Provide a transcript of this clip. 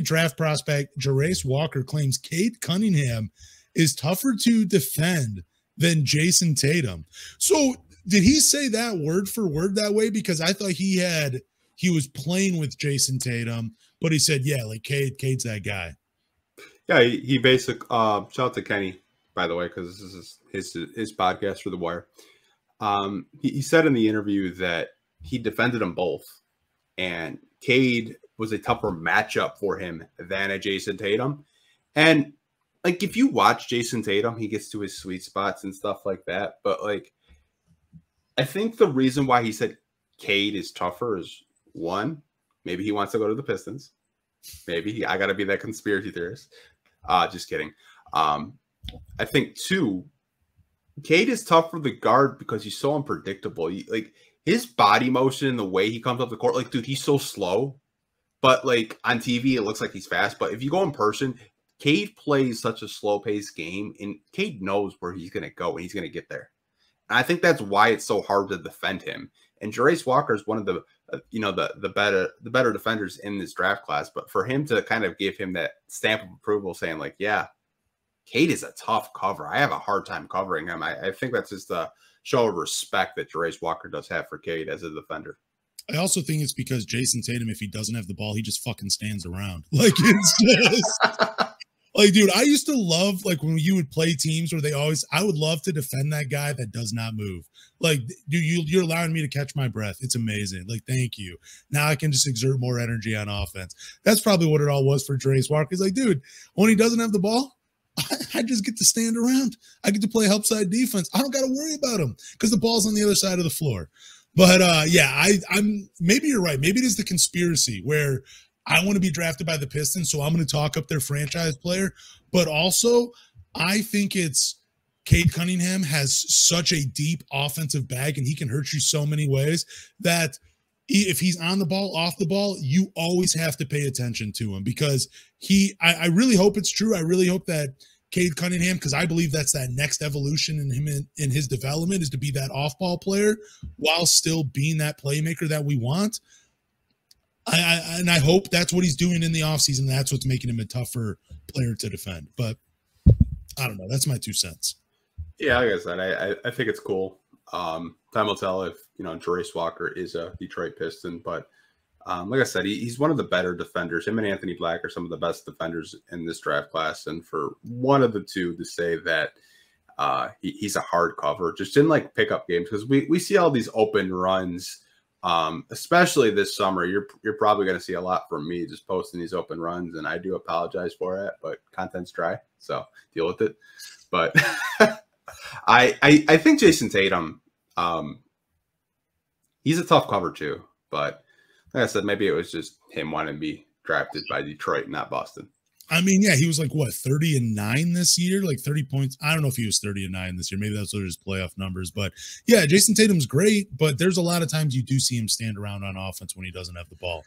Market draft prospect Jarace Walker claims Cade Cunningham is tougher to defend than Jayson Tatum. So did he say that word for word that way? Because I thought he was playing with Jayson Tatum, but he said, yeah, like Cade's that guy. Yeah, he basically shout out to Kenny, by the way, because this is his podcast for The Wire. He said in the interview that he defended them both, and Cade was a tougher matchup for him than a Jayson Tatum. And like, if you watch Jayson Tatum, he gets to his sweet spots and stuff like that. But like, I think the reason why he said Cade is tougher is, one, maybe he wants to go to the Pistons. Maybe I got to be that conspiracy theorist. Just kidding. I think, two, Cade is tough for the guard because he's so unpredictable. Like, his body motion and the way he comes up the court, like, dude, he's so slow. But like on TV, it looks like he's fast. But if you go in person, Cade plays such a slow-paced game, and Cade knows where he's going to go and he's going to get there. And I think that's why it's so hard to defend him. And Jarace Walker is one of the the better defenders in this draft class. But for him to kind of give him that stamp of approval, saying like, yeah, Cade is a tough cover. I have a hard time covering him. I think that's just a show of respect that Jarace Walker does have for Cade as a defender. I also think it's because Jayson Tatum, if he doesn't have the ball, he just fucking stands around. Like, it's just like, dude, I used to love, like, when you would play teams where I would love to defend that guy that does not move. Like, dude, you're allowing me to catch my breath. It's amazing. Like, thank you. Now I can just exert more energy on offense. That's probably what it all was for Jarace Walker. He's like, dude, when he doesn't have the ball, I just get to stand around. I get to play help side defense. I don't got to worry about him because the ball's on the other side of the floor. But yeah, I'm maybe you're right. Maybe it is the conspiracy where I want to be drafted by the Pistons, so I'm going to talk up their franchise player. But also, I think it's Cade Cunningham has such a deep offensive bag, and he can hurt you so many ways that if he's on the ball, off the ball, you always have to pay attention to him because I really hope it's true. I really hope that Cade Cunningham, because I believe that's that next evolution in him in his development is to be that off-ball player while still being that playmaker that we want. And I hope that's what he's doing in the offseason. That's what's making him a tougher player to defend. But I don't know. That's my 2 cents. Yeah, like I said, I think it's cool. Time will tell if, Jarace Walker is a Detroit Piston. But like I said, he's one of the better defenders. Him and Anthony Black are some of the best defenders in this draft class. And for one of the two to say that he's a hard cover, just in like pickup games, because we see all these open runs, especially this summer. You're probably going to see a lot from me just posting these open runs, and I do apologize for it, but content's dry, so deal with it. But I think Jayson Tatum, he's a tough cover too, but like I said, maybe it was just him wanting to be drafted by Detroit, not Boston. I mean, yeah, he was like, what, 30-9 this year? Like 30 points. I don't know if he was 30-9 this year. Maybe that's what his playoff numbers. But yeah, Jayson Tatum's great, but there's a lot of times you do see him stand around on offense when he doesn't have the ball.